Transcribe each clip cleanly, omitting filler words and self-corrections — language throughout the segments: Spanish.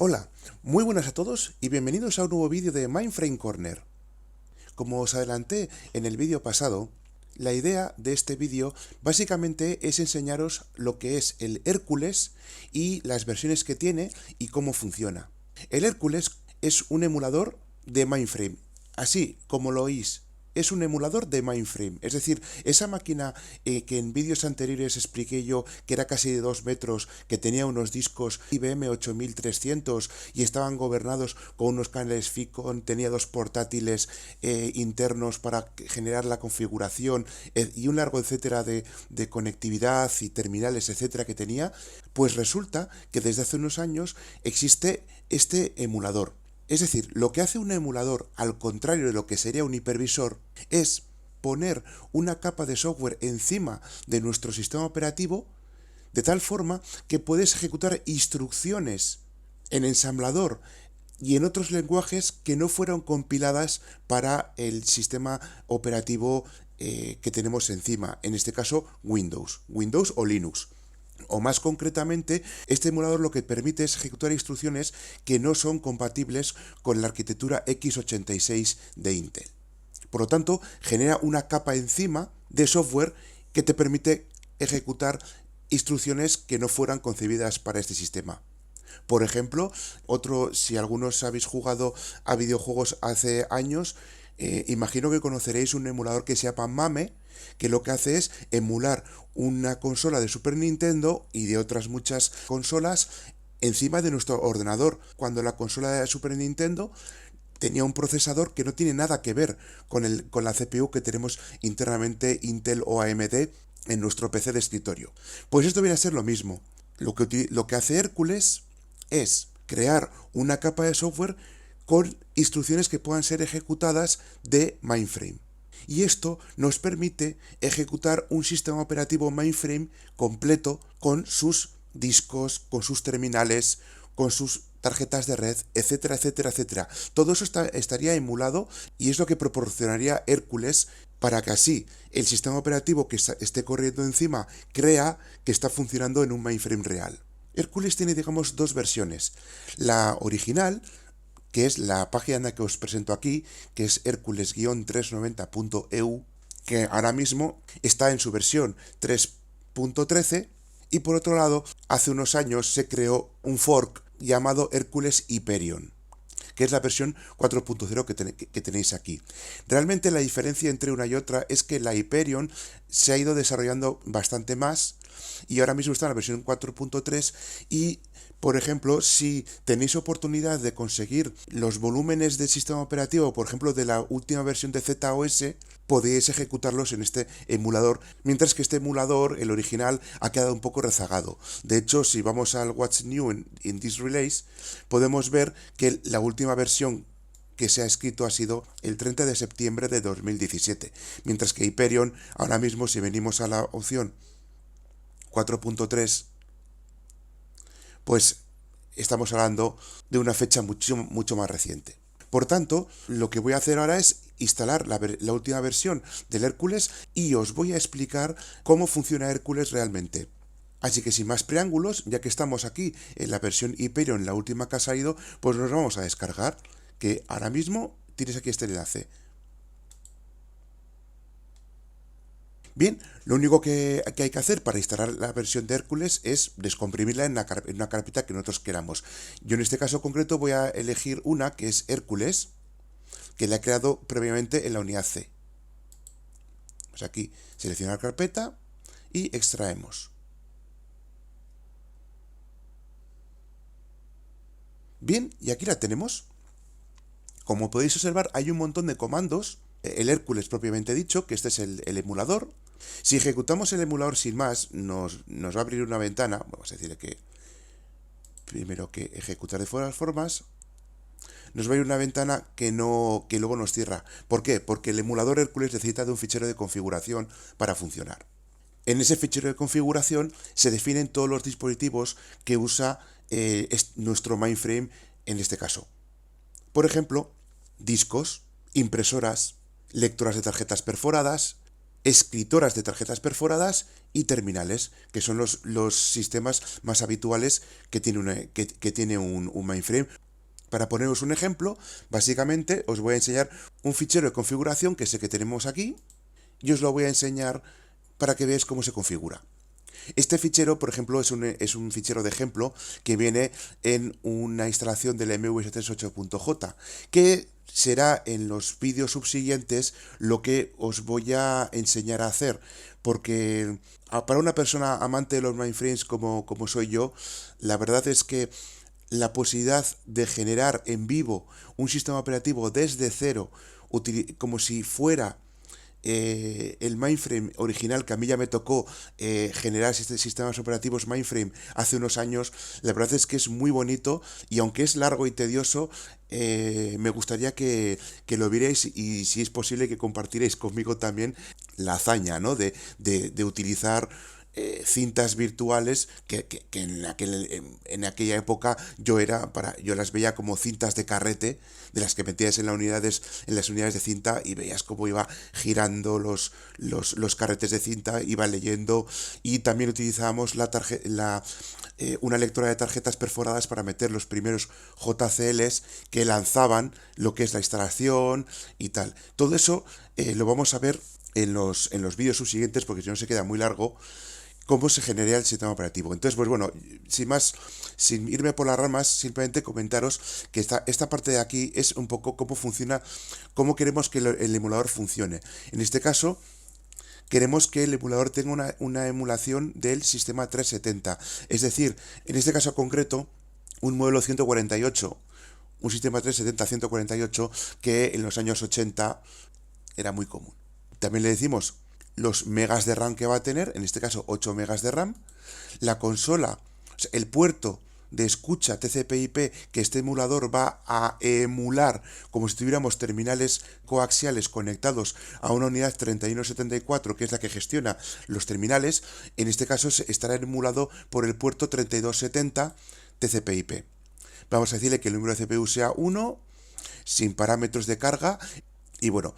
Hola, muy buenas a todos y bienvenidos a un nuevo vídeo de Mindframe Corner. Como os adelanté en el vídeo pasado, la idea de este vídeo básicamente es enseñaros lo que es el Hércules y las versiones que tiene y cómo funciona. El Hércules es un emulador de Mindframe, así como lo oís. Es un emulador de Mindframe, es decir, esa máquina que en vídeos anteriores expliqué yo que era casi de 2 metros, que tenía unos discos IBM 8300 y estaban gobernados con unos canales FICON, tenía dos portátiles internos para generar la configuración y un largo etcétera de conectividad y terminales etcétera que tenía, pues resulta que desde hace unos años existe este emulador. Es decir, lo que hace un emulador, al contrario de lo que sería un hipervisor, es poner una capa de software encima de nuestro sistema operativo de tal forma que puedes ejecutar instrucciones en ensamblador y en otros lenguajes que no fueron compiladas para el sistema operativo que tenemos encima, en este caso Windows o Linux. O más concretamente, este emulador lo que permite es ejecutar instrucciones que no son compatibles con la arquitectura x86 de Intel. Por lo tanto, genera una capa encima de software que te permite ejecutar instrucciones que no fueran concebidas para este sistema. Por ejemplo, si algunos habéis jugado a videojuegos hace años, imagino que conoceréis un emulador que se llama MAME, que lo que hace es emular una consola de Super Nintendo y de otras muchas consolas encima de nuestro ordenador, cuando la consola de Super Nintendo tenía un procesador que no tiene nada que ver con la CPU que tenemos internamente Intel o AMD en nuestro PC de escritorio. Pues esto viene a ser lo mismo. Lo que hace Hércules es crear una capa de software con instrucciones que puedan ser ejecutadas de mainframe. Y esto nos permite ejecutar un sistema operativo mainframe completo con sus discos, con sus terminales, con sus tarjetas de red, etcétera, etcétera, etcétera. Todo eso estaría emulado y es lo que proporcionaría Hércules para que así el sistema operativo que esté corriendo encima crea que está funcionando en un mainframe real. Hércules tiene, digamos, dos versiones. La original, que es la página que os presento aquí, que es hercules-390.eu, que ahora mismo está en su versión 3.13, y por otro lado, hace unos años se creó un fork llamado Hércules Hyperion, que es la versión 4.0 que tenéis aquí. Realmente la diferencia entre una y otra es que la Hyperion se ha ido desarrollando bastante más y ahora mismo está en la versión 4.3 y, por ejemplo, si tenéis oportunidad de conseguir los volúmenes del sistema operativo, por ejemplo, de la última versión de ZOS, podéis ejecutarlos en este emulador, mientras que este emulador, el original, ha quedado un poco rezagado. De hecho, si vamos al What's New in this Release, podemos ver que la última versión que se ha escrito ha sido el 30 de septiembre de 2017, mientras que Hyperion, ahora mismo, si venimos a la opción 4.3, pues estamos hablando de una fecha mucho más reciente. Por tanto, lo que voy a hacer ahora es instalar la última versión del Hércules y os voy a explicar cómo funciona Hércules realmente. Así que sin más preámbulos, ya que estamos aquí en la versión Hyperion, la última que ha salido, pues nos vamos a descargar, que ahora mismo tienes aquí este enlace. Bien, lo único que hay que hacer para instalar la versión de Hércules es descomprimirla en una carpeta que nosotros queramos. Yo en este caso concreto voy a elegir una que es Hércules, que la he creado previamente en la unidad C. Pues aquí seleccionar carpeta y extraemos. Bien, y aquí la tenemos. Como podéis observar, hay un montón de comandos. El Hércules propiamente dicho, que este es el emulador. Si ejecutamos el emulador sin más, nos va a abrir una ventana. Vamos a decirle que primero que ejecutar de todas formas. Nos va a ir una ventana que luego nos cierra. ¿Por qué? Porque el emulador Hércules necesita de un fichero de configuración para funcionar. En ese fichero de configuración se definen todos los dispositivos que usa nuestro mainframe en este caso. Por ejemplo, discos, impresoras, lectoras de tarjetas perforadas, escritoras de tarjetas perforadas y terminales, que son los sistemas más habituales que tiene un mainframe. Para poneros un ejemplo, básicamente os voy a enseñar un fichero de configuración que sé que tenemos aquí y os lo voy a enseñar para que veáis cómo se configura. Este fichero, por ejemplo, es un fichero de ejemplo que viene en una instalación del MVS38.j, que será en los vídeos subsiguientes lo que os voy a enseñar a hacer, porque para una persona amante de los mainframes como soy yo, la verdad es que la posibilidad de generar en vivo un sistema operativo desde cero, como si fuera el mainframe original, que a mí ya me tocó generar sistemas operativos mainframe hace unos años, la verdad es que es muy bonito, y aunque es largo y tedioso, me gustaría que lo vierais, y si es posible que compartiréis conmigo también la hazaña, ¿no? de utilizar cintas virtuales que en aquella época yo las veía como cintas de carrete, de las que metías en las unidades de cinta, y veías cómo iba girando los carretes de cinta, iba leyendo. Y también utilizábamos una lectora de tarjetas perforadas para meter los primeros JCLs que lanzaban lo que es la instalación y tal. Todo eso lo vamos a ver en los vídeos subsiguientes, porque si no se queda muy largo, cómo se genera el sistema operativo. Entonces, pues bueno, sin más, sin irme por las ramas, simplemente comentaros que esta parte de aquí es un poco cómo funciona, cómo queremos que el emulador funcione. En este caso, queremos que el emulador tenga una emulación del sistema 370. Es decir, en este caso concreto, un modelo 148, un sistema 370-148 que en los años 80 era muy común. También le decimos los megas de RAM que va a tener, en este caso 8 megas de RAM, la consola, o sea, el puerto de escucha TCP/IP que este emulador va a emular como si tuviéramos terminales coaxiales conectados a una unidad 3174, que es la que gestiona los terminales. En este caso estará emulado por el puerto 3270 TCP/IP. Vamos a decirle que el número de CPU sea 1, sin parámetros de carga, y bueno,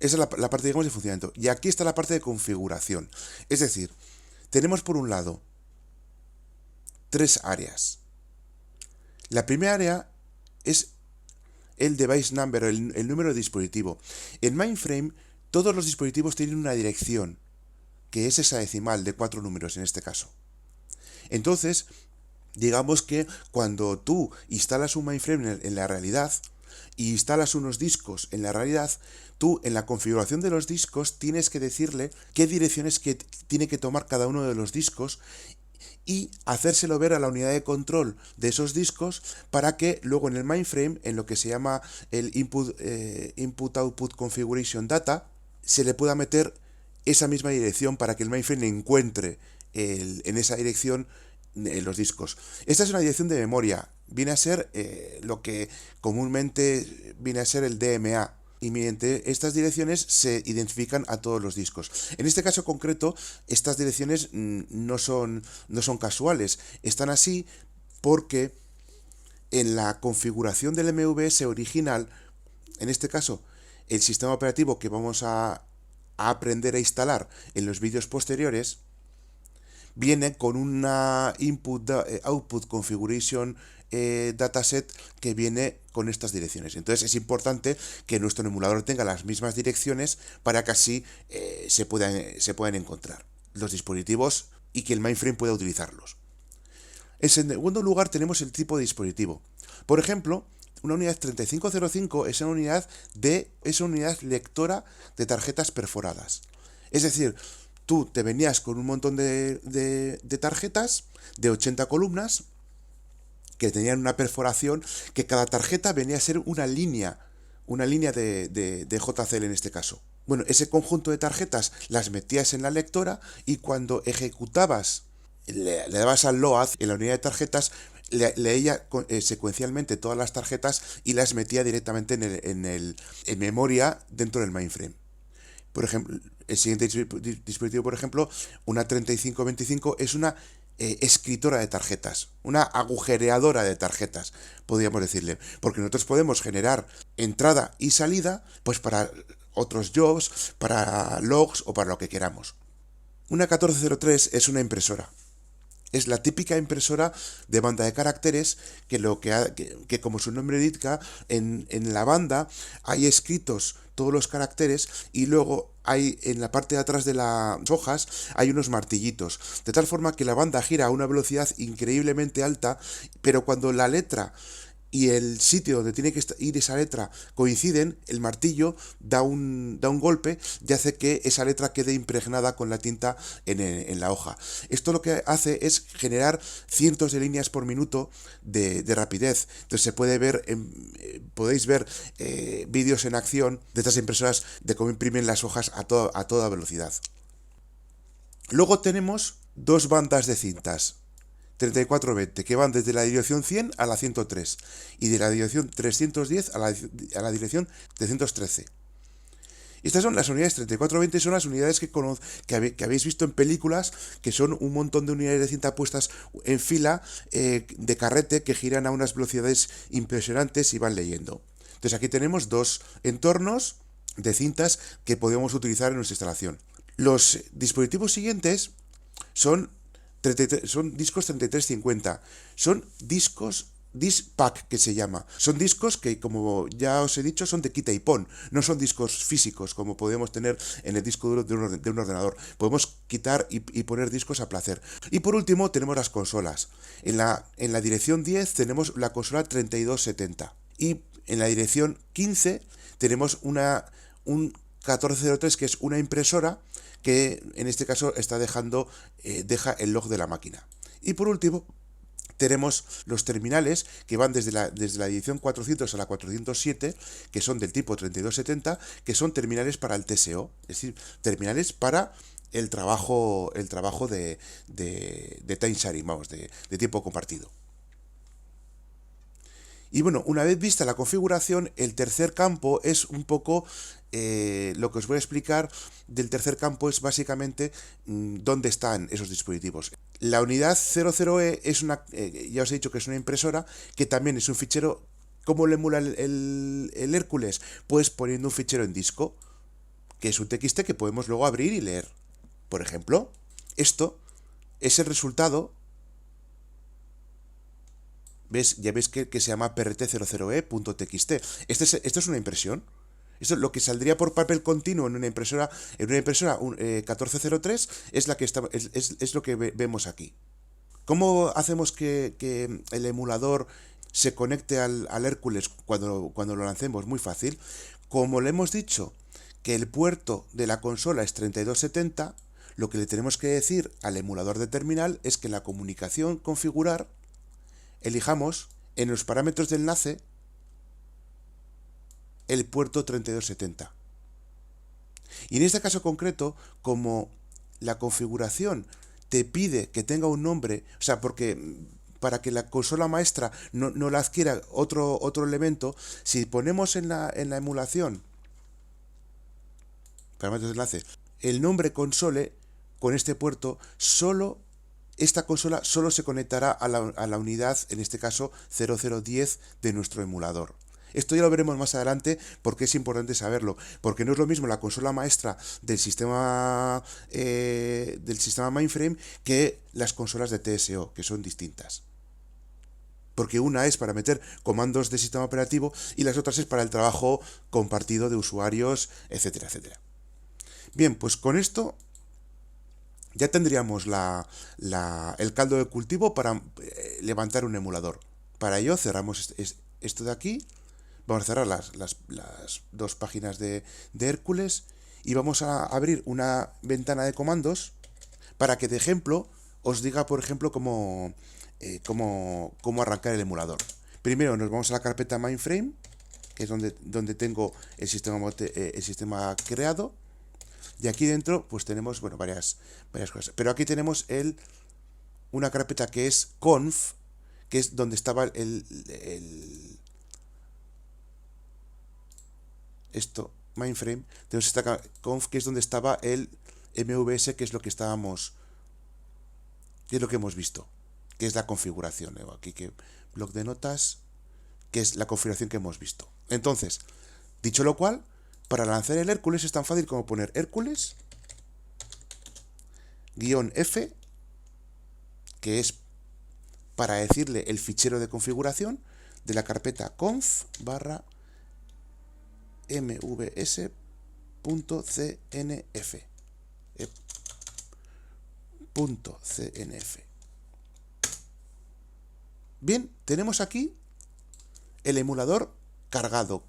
esa es la parte, digamos, de funcionamiento. Y aquí está la parte de configuración. Es decir, tenemos por un lado 3 áreas. La primera área es el device number, el número de dispositivo. En mainframe, todos los dispositivos tienen una dirección, que es hexadecimal, de 4 números en este caso. Entonces, digamos que cuando tú instalas un mainframe en la realidad y instalas unos discos en la realidad, tú en la configuración de los discos tienes que decirle qué direcciones que tiene que tomar cada uno de los discos y hacérselo ver a la unidad de control de esos discos, para que luego en el mainframe, en lo que se llama el Input-Output Configuration Data, se le pueda meter esa misma dirección para que el mainframe encuentre en esa dirección los discos. Esta es una dirección de memoria, viene a ser lo que comúnmente viene a ser el DMA, y mediante estas direcciones se identifican a todos los discos. En este caso concreto, estas direcciones no son casuales, están así porque en la configuración del MVS original, en este caso el sistema operativo que vamos a aprender a instalar en los vídeos posteriores, viene con una Input-Output Configuration dataset que viene con estas direcciones. Entonces es importante que nuestro emulador tenga las mismas direcciones para que así se puedan encontrar los dispositivos y que el mainframe pueda utilizarlos. En segundo lugar, tenemos el tipo de dispositivo. Por ejemplo, una unidad 3505 es una unidad lectora de tarjetas perforadas. Es decir, tú te venías con un montón de tarjetas de 80 columnas que tenían una perforación, que cada tarjeta venía a ser una línea de JCL en este caso. Bueno, ese conjunto de tarjetas las metías en la lectora, y cuando ejecutabas, le dabas al load en la unidad de tarjetas, leía secuencialmente todas las tarjetas y las metía directamente en memoria dentro del mainframe. Por ejemplo, el siguiente dispositivo, por ejemplo, una 3525, es una escritora de tarjetas, una agujereadora de tarjetas, podríamos decirle, porque nosotros podemos generar entrada y salida, pues para otros jobs, para logs o para lo que queramos. Una 1403 es una impresora. Es la típica impresora de banda de caracteres que como su nombre indica, en la banda hay escritos todos los caracteres y luego hay en la parte de atrás de las hojas hay unos martillitos, de tal forma que la banda gira a una velocidad increíblemente alta, pero cuando la letra y el sitio donde tiene que ir esa letra coinciden, el martillo da un golpe y hace que esa letra quede impregnada con la tinta en la hoja. Esto lo que hace es generar cientos de líneas por minuto de rapidez. Entonces se puede ver, podéis ver vídeos en acción de estas impresoras de cómo imprimen las hojas a toda velocidad. Luego tenemos dos bandas de cintas 3420, que van desde la dirección 100 a la 103 y de la dirección 310 a la dirección 313. Estas son las unidades 3420, son las unidades que habéis visto en películas, que son un montón de unidades de cinta puestas en fila de carrete que giran a unas velocidades impresionantes y van leyendo. Entonces aquí tenemos dos entornos de cintas que podemos utilizar en nuestra instalación. Los dispositivos siguientes son discos 3350. Son discos Dispack, que se llama. Son discos que, como ya os he dicho, son de quita y pon. No son discos físicos como podemos tener en el disco duro de un ordenador. Podemos quitar y poner discos a placer. Y por último tenemos las consolas. En la dirección 10 tenemos la consola 3270. Y en la dirección 15 tenemos un 1403, que es una impresora que en este caso deja el log de la máquina. Y por último tenemos los terminales que van desde la edición 400 a la 407, que son del tipo 3270, que son terminales para el TSO, es decir, terminales para el trabajo de time sharing, vamos, de tiempo compartido. Y bueno, una vez vista la configuración, el tercer campo es un poco lo que os voy a explicar del tercer campo es básicamente dónde están esos dispositivos. La unidad 00E es ya os he dicho que es una impresora, que también es un fichero. ¿Cómo lo emula el Hércules? Pues poniendo un fichero en disco, que es un TXT que podemos luego abrir y leer. Por ejemplo, esto es el resultado. ¿Ves? Ya veis que se llama prt00e.txt. Esto es una impresión. Esto es lo que saldría por papel continuo en una impresora 1403 es lo que vemos aquí. ¿Cómo hacemos que el emulador se conecte al Hércules cuando lo lancemos? Muy fácil. Como le hemos dicho que el puerto de la consola es 3270, lo que le tenemos que decir al emulador de terminal es que en la comunicación configurar elijamos en los parámetros de enlace el puerto 3270. Y en este caso concreto, como la configuración te pide que tenga un nombre, o sea, porque para que la consola maestra no la adquiera otro elemento, si ponemos en la emulación parámetros de enlace el nombre console con este puerto, esta consola solo se conectará a la unidad, en este caso 0010 de nuestro emulador. Esto ya lo veremos más adelante porque es importante saberlo, porque no es lo mismo la consola maestra del sistema mainframe que las consolas de TSO, que son distintas. Porque una es para meter comandos de sistema operativo y las otras es para el trabajo compartido de usuarios, etcétera, etcétera. Bien, pues con esto ya tendríamos el caldo de cultivo para levantar un emulador. Para ello cerramos esto de aquí. Vamos a cerrar las dos páginas de Hércules y vamos a abrir una ventana de comandos para que de ejemplo os diga, por ejemplo, cómo arrancar el emulador. Primero nos vamos a la carpeta mainframe, que es donde tengo el sistema creado. Y aquí dentro pues tenemos varias cosas. Pero aquí tenemos una carpeta que es conf, que es donde estaba mainframe. Tenemos esta conf, que es donde estaba el MVS, que es lo que hemos visto, que es la configuración. Aquí que bloc de notas, que es la configuración que hemos visto. Entonces, dicho lo cual, Para lanzar el Hércules es tan fácil como poner Hércules -F, que es para decirle el fichero de configuración de la carpeta conf barra mvs.cnf. .cnf. Bien, tenemos aquí el emulador cargado.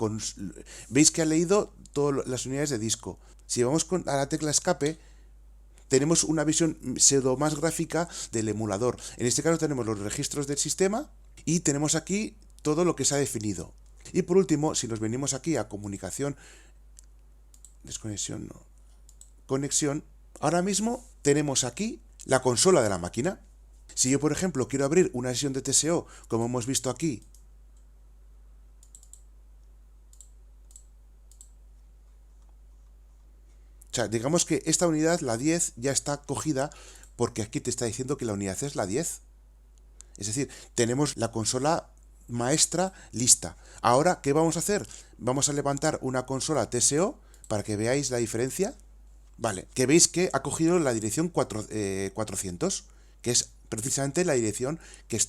Veis que ha leído todas las unidades de disco. Si vamos a la tecla escape, tenemos una visión pseudo más gráfica del emulador. En este caso tenemos los registros del sistema y tenemos aquí todo lo que se ha definido. Y por último, si nos venimos aquí a comunicación, desconexión, no, conexión, ahora mismo tenemos aquí la consola de la máquina. Si yo, por ejemplo, quiero abrir una sesión de TSO, como hemos visto aquí, o sea, digamos que esta unidad, la 10, ya está cogida porque aquí te está diciendo que la unidad es la 10. Es decir, tenemos la consola maestra lista. Ahora, ¿qué vamos a hacer? Vamos a levantar una consola TSO para que veáis la diferencia. Vale, que veis que ha cogido la dirección 400, que es precisamente la dirección que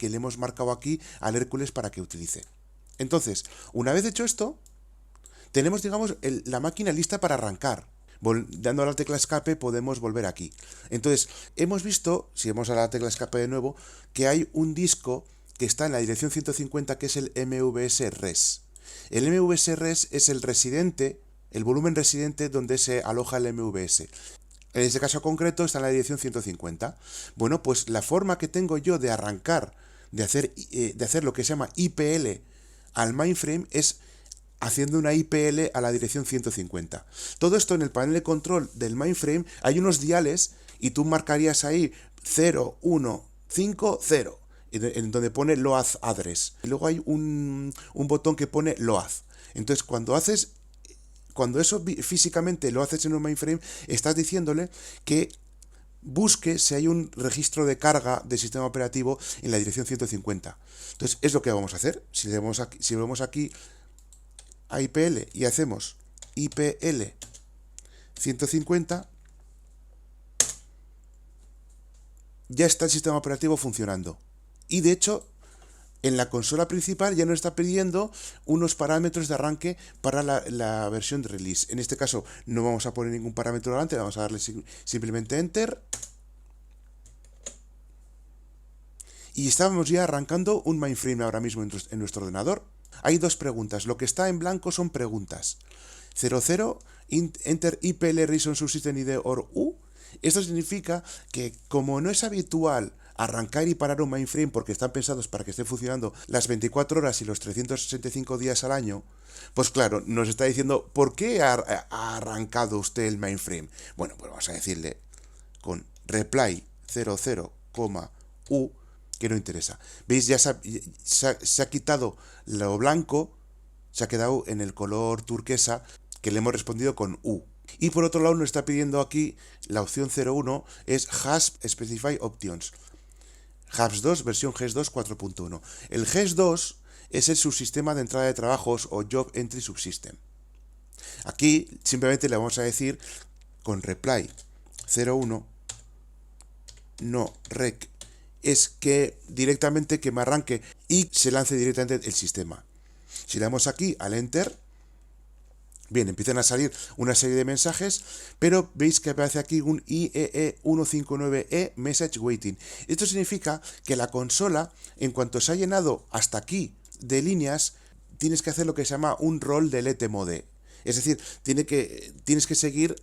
le hemos marcado aquí al Hércules para que utilice. Entonces, una vez hecho esto, tenemos, digamos, la máquina lista para arrancar. Dando a la tecla escape podemos volver aquí. Entonces, hemos visto, si vamos a la tecla escape de nuevo, que hay un disco que está en la dirección 150, que es el MVS Res. El MVS Res es el residente, el volumen residente donde se aloja el MVS. En este caso concreto está en la dirección 150. Bueno, pues la forma que tengo yo de arrancar, de hacer lo que se llama IPL al mainframe es haciendo una IPL a la dirección 150. Todo esto en el panel de control del mainframe hay unos diales y tú marcarías ahí 0, 1, 5, 0, en donde pone Load Address. Y luego hay un botón que pone Load. Entonces cuando eso físicamente lo haces en un mainframe, estás diciéndole que busque si hay un registro de carga del sistema operativo en la dirección 150. Entonces es lo que vamos a hacer. Si vemos aquí a IPL y hacemos IPL 150, ya está el sistema operativo funcionando. Y de hecho, en la consola principal ya nos está pidiendo unos parámetros de arranque para la versión de release. En este caso no vamos a poner ningún parámetro delante, vamos a darle simplemente Enter. Y estábamos ya arrancando un mainframe ahora mismo en nuestro ordenador. Hay dos preguntas. Lo que está en blanco son preguntas. 00, Enter IPL Reason Subsystem ID or U. Esto significa que como no es habitual arrancar y parar un mainframe porque están pensados para que esté funcionando las 24 horas y los 365 días al año, pues claro, nos está diciendo ¿por qué ha arrancado usted el mainframe? Bueno, pues vamos a decirle con reply 00, U, que no interesa. ¿Veis? Ya se ha quitado lo blanco, se ha quedado en el color turquesa que le hemos respondido con U. Y por otro lado nos está pidiendo aquí la opción 01 es HASP Specify Options. HAPS2 versión GES2 4.1. El GES2 es el subsistema de entrada de trabajos o Job Entry Subsystem. Aquí simplemente le vamos a decir con reply 01 no rec es que directamente que me arranque y se lance directamente el sistema. Si le damos aquí al Enter, bien, empiezan a salir una serie de mensajes, pero veis que aparece aquí un IEE159E Message Waiting. Esto significa que la consola, en cuanto se ha llenado hasta aquí de líneas, tienes que hacer lo que se llama un roll delete mode. Es decir, tienes que seguir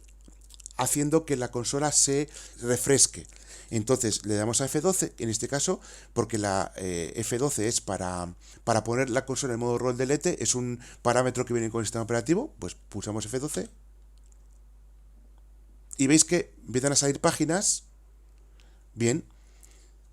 haciendo que la consola se refresque. Entonces le damos a F12, en este caso, porque la F12 es para poner la consola en modo roll delete, es un parámetro que viene con el sistema operativo, pues pulsamos F12 y veis que empiezan a salir páginas, bien,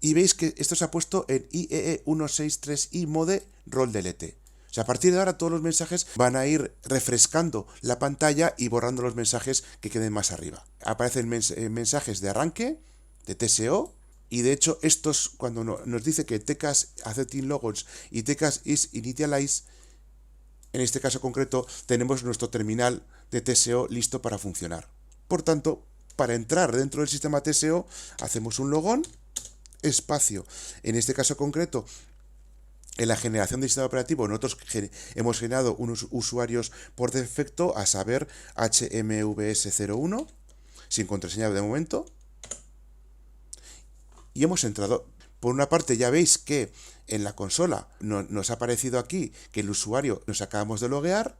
y veis que esto se ha puesto en IEE163I mode roll delete. O sea, a partir de ahora todos los mensajes van a ir refrescando la pantalla y borrando los mensajes que queden más arriba. Aparecen mensajes de arranque, de TSO, y de hecho estos, cuando nos dice que TCAS Accepting Logons y TCAS is Initialize, En este caso concreto tenemos nuestro terminal de TSO listo para funcionar. Por tanto, para entrar dentro del sistema TSO hacemos un logón, espacio. En este caso concreto, en la generación del sistema operativo nosotros hemos generado unos usuarios por defecto, a saber HMVS01, sin contraseña de momento. Y hemos entrado. Por una parte ya veis que en la consola nos ha aparecido aquí que el usuario nos acabamos de loguear.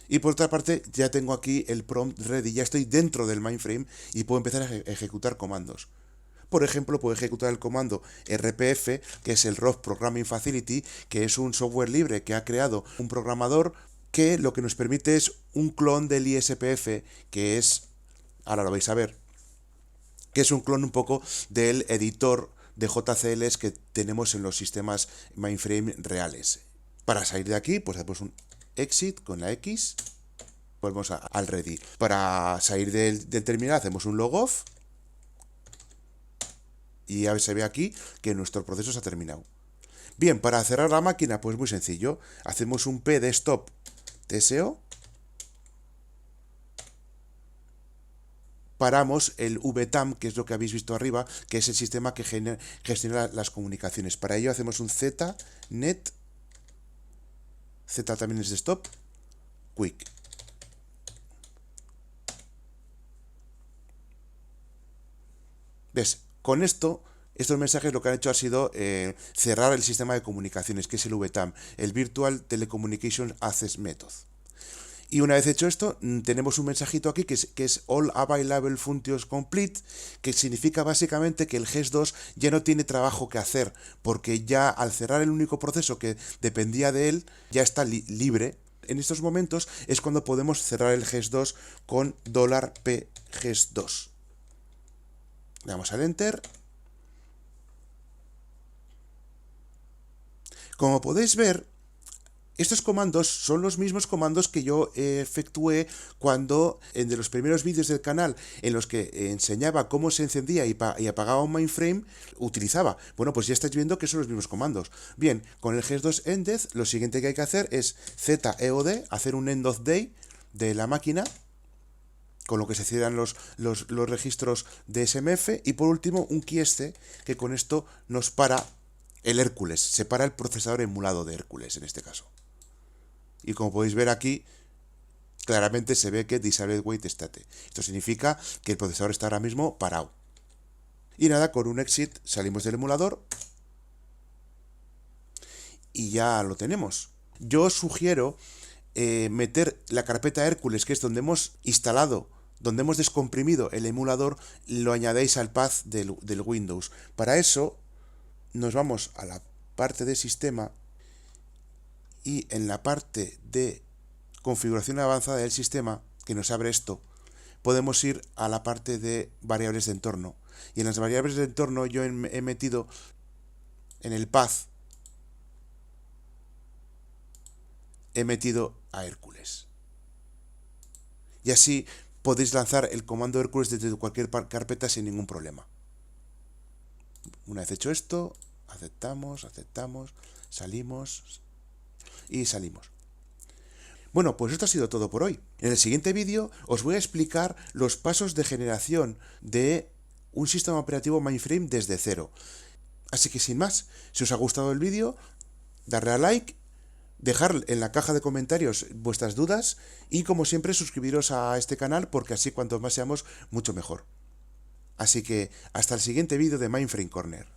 Y por otra parte ya tengo aquí el prompt ready, ya estoy dentro del mainframe y puedo empezar a ejecutar comandos. Por ejemplo, puedo ejecutar el comando RPF, que es el Rough Programming Facility, que es un software libre que ha creado un programador que lo que nos permite es un clon del ISPF, que es, ahora lo vais a ver, que es un clon un poco del editor de JCLs que tenemos en los sistemas mainframe reales. Para salir de aquí, pues hacemos un exit con la X, volvemos al ready. Para salir del terminal hacemos un logoff y ya se ve aquí que nuestro proceso se ha terminado. Bien, para cerrar la máquina, pues muy sencillo. Hacemos un p de stop TSO. Paramos el VTAM, que es lo que habéis visto arriba, que es el sistema que gestiona las comunicaciones. Para ello hacemos un Z, net, Z también es de stop, quick. ¿Ves? Con esto, estos mensajes lo que han hecho ha sido cerrar el sistema de comunicaciones, que es el VTAM, el Virtual Telecommunication Access Method. Y una vez hecho esto, tenemos un mensajito aquí que es All Available Functions Complete, que significa básicamente que el GES2 ya no tiene trabajo que hacer, porque ya al cerrar el único proceso que dependía de él, ya está libre. En estos momentos es cuando podemos cerrar el GES2 con $p GES2. Le damos al Enter. Como podéis ver, estos comandos son los mismos comandos que yo efectué cuando en de los primeros vídeos del canal en los que enseñaba cómo se encendía y apagaba un mainframe, utilizaba. Bueno, pues ya estáis viendo que son los mismos comandos. Bien, con el GES2 Ended, lo siguiente que hay que hacer es ZEOD, hacer un End of Day de la máquina, con lo que se cierran los registros de SMF, y por último un QSC, que con esto nos para el Hércules, se para el procesador emulado de Hércules en este caso. Y como podéis ver aquí, claramente se ve que Disabled Wait State. Esto significa que el procesador está ahora mismo parado. Y nada, con un exit salimos del emulador y ya lo tenemos. Yo os sugiero meter la carpeta Hércules, que es donde hemos instalado, donde hemos descomprimido el emulador, lo añadéis al path del Windows. Para eso nos vamos a la parte de sistema y en la parte de configuración avanzada del sistema, que nos abre esto, podemos ir a la parte de variables de entorno. Y en las variables de entorno yo he metido en el path, he metido a Hércules. Y así podéis lanzar el comando Hércules desde cualquier carpeta sin ningún problema. Una vez hecho esto, aceptamos, salimos y salimos. Bueno, pues esto ha sido todo por hoy. En el siguiente vídeo os voy a explicar los pasos de generación de un sistema operativo mainframe desde cero. Así que sin más, si os ha gustado el vídeo, darle a like, dejar en la caja de comentarios vuestras dudas y, como siempre, suscribiros a este canal, porque así cuanto más seamos, mucho mejor. Así que hasta el siguiente vídeo de Mainframe Corner.